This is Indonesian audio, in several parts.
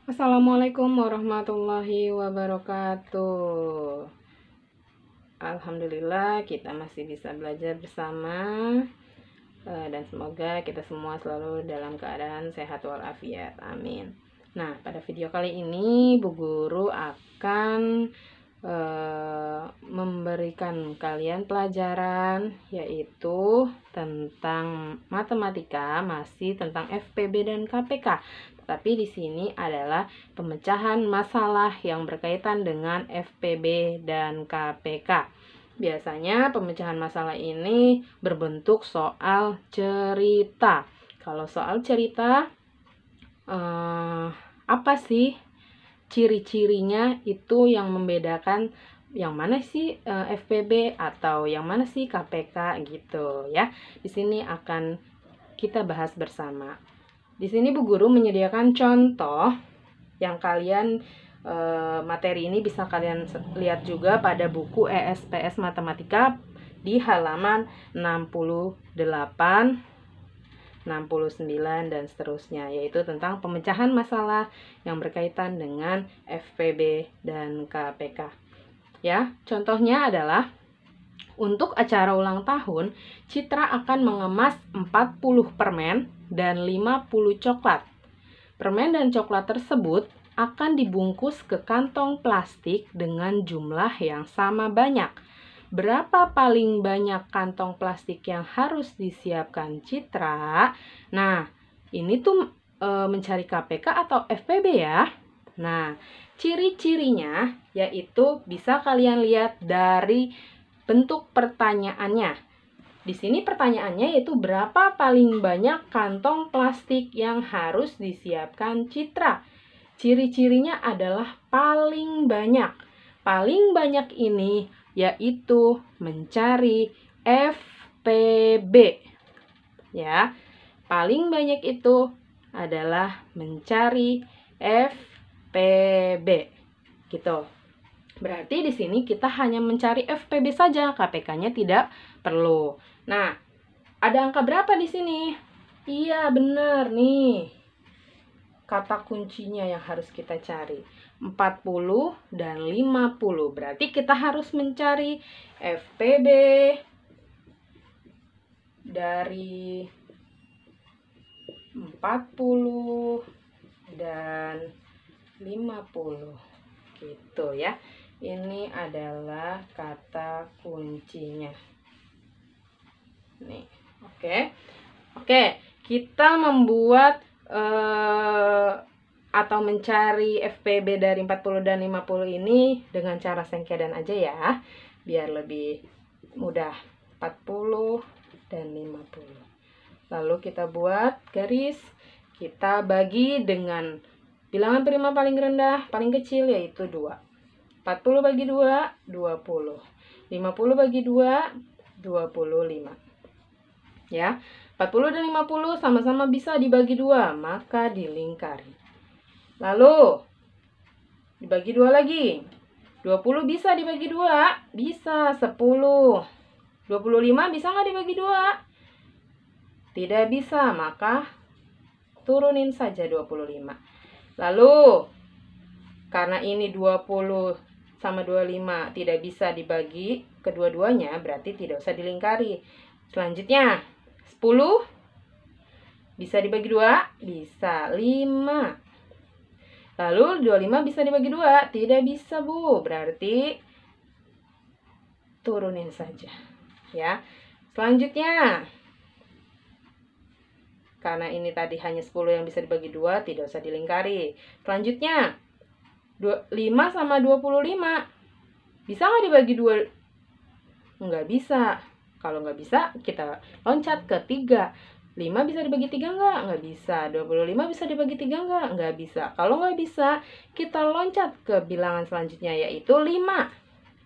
Assalamualaikum warahmatullahi wabarakatuh. Alhamdulillah kita masih bisa belajar bersama, dan semoga kita semua selalu dalam keadaan sehat walafiat. Amin. Nah, pada video kali ini Bu Guru akan memberikan kalian pelajaran yaitu tentang matematika, masih tentang FPB dan KPK. Tapi di sini adalah pemecahan masalah yang berkaitan dengan FPB dan KPK. Biasanya pemecahan masalah ini berbentuk soal cerita. Kalau soal cerita, apa sih ciri-cirinya itu yang membedakan yang mana sih FPB atau yang mana sih KPK gitu ya. Di sini akan kita bahas bersama. Di sini Bu Guru menyediakan contoh yang kalian materi ini bisa kalian lihat juga pada buku ESPS Matematika di halaman 68, 69 dan seterusnya, yaitu tentang pemecahan masalah yang berkaitan dengan FPB dan KPK. Ya, contohnya adalah untuk acara ulang tahun, Citra akan mengemas 40 permen dan 50 coklat. Permen dan coklat tersebut akan dibungkus ke kantong plastik dengan jumlah yang sama banyak. Berapa paling banyak kantong plastik yang harus disiapkan Citra? Nah, ini tuh mencari KPK atau FPB ya. Nah, ciri-cirinya yaitu bisa kalian lihat dari bentuk pertanyaannya. Di sini pertanyaannya yaitu berapa paling banyak kantong plastik yang harus disiapkan Citra. Ciri-cirinya adalah paling banyak. Paling banyak ini yaitu mencari FPB. Ya, paling banyak itu adalah mencari FPB. Gitu. Berarti di sini kita hanya mencari FPB saja, KPK-nya tidak perlu. Nah, ada angka berapa di sini? Iya, benar nih. Kata kuncinya yang harus kita cari 40 dan 50. Berarti kita harus mencari FPB dari 40 dan 50. Gitu ya. Ini adalah kata kuncinya. Nih, oke. Kita membuat atau mencari FPB dari 40 dan 50 ini dengan cara sengkedan aja ya, biar lebih mudah. 40 dan 50. Lalu kita buat garis, kita bagi dengan bilangan prima paling rendah, paling kecil yaitu 2. 40 bagi 2, 20. 50 bagi 2, 25. Ya, 40 dan 50 sama-sama bisa dibagi 2, maka dilingkari. Lalu, dibagi 2 lagi. 20 bisa dibagi 2? Bisa, 10. 25 bisa nggak dibagi 2? Tidak bisa, maka turunin saja 25. Lalu, karena ini 20 sama 25 tidak bisa dibagi kedua-duanya, berarti tidak usah dilingkari. Selanjutnya, 10 bisa dibagi 2? Bisa. 5. Lalu 25 bisa dibagi 2? Tidak bisa, Bu. Berarti turunin saja. Ya. Selanjutnya, karena ini tadi hanya 10 yang bisa dibagi 2, tidak usah dilingkari. Selanjutnya, 5 sama 25. Bisa nggak dibagi 2? Nggak bisa. Kalau nggak bisa, kita loncat ke 3. 5 bisa dibagi 3 nggak? Nggak bisa. 25 bisa dibagi 3 nggak? Nggak bisa. Kalau nggak bisa, kita loncat ke bilangan selanjutnya, yaitu 5.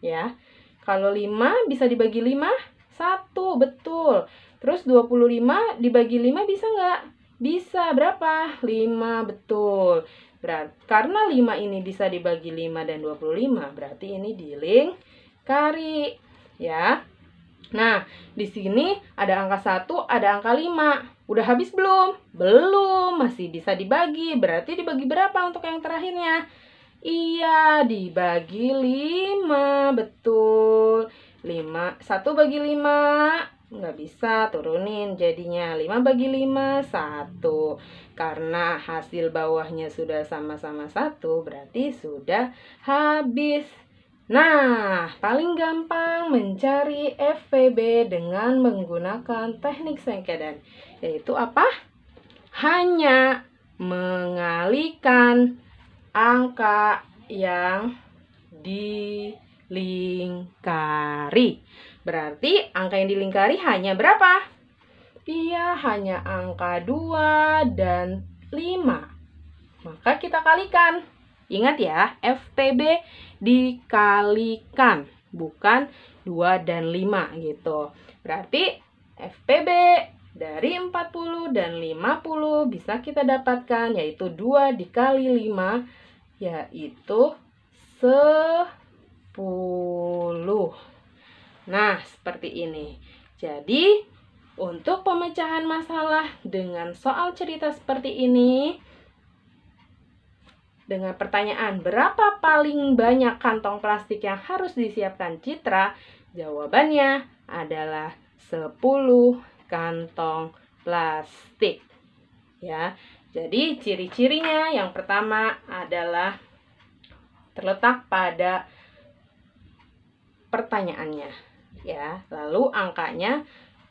Ya. Kalau 5 bisa dibagi 5? 1, betul. Terus 25 dibagi 5 bisa nggak? Bisa. Berapa? 5, betul. Karena 5 ini bisa dibagi 5 dan 25, berarti ini dilingkari. Ya. Nah, di sini ada angka 1, ada angka 5. Udah habis belum? Belum, masih bisa dibagi. Berarti dibagi berapa untuk yang terakhirnya? Iya, dibagi 5, betul. 1 bagi 5, nggak bisa, turunin jadinya. 5 bagi 5, 1. Karena hasil bawahnya sudah sama-sama 1, berarti sudah habis. Nah, paling gampang mencari FPB dengan menggunakan teknik sengkedan, yaitu apa? Hanya mengalihkan angka yang dilingkari. Berarti angka yang dilingkari hanya berapa? Iya, hanya angka 2 dan 5. Maka kita kalikan. Ingat ya, FPB dikalikan, bukan 2 dan 5 gitu. Berarti FPB dari 40 dan 50 bisa kita dapatkan, yaitu 2 dikali 5, yaitu 10. Nah, seperti ini. Jadi, untuk pemecahan masalah dengan soal cerita seperti ini, dengan pertanyaan berapa paling banyak kantong plastik yang harus disiapkan Citra, jawabannya adalah 10 kantong plastik. Ya. Jadi ciri-cirinya yang pertama adalah terletak pada pertanyaannya, ya. Lalu angkanya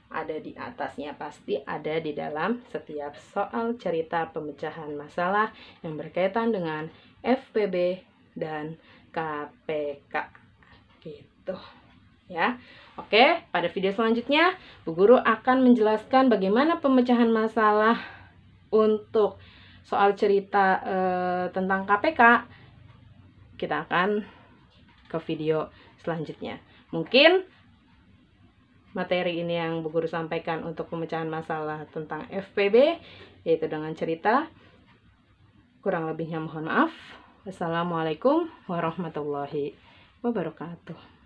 ada di atasnya, pasti ada di dalam setiap soal cerita pemecahan masalah yang berkaitan dengan FPB dan KPK gitu ya. Oke, pada video selanjutnya Bu Guru akan menjelaskan bagaimana pemecahan masalah untuk soal cerita tentang KPK. Kita akan ke video selanjutnya. Mungkin materi ini yang Bu Guru sampaikan untuk pemecahan masalah tentang FPB, yaitu dengan cerita. Kurang lebihnya mohon maaf. Wassalamualaikum warahmatullahi wabarakatuh.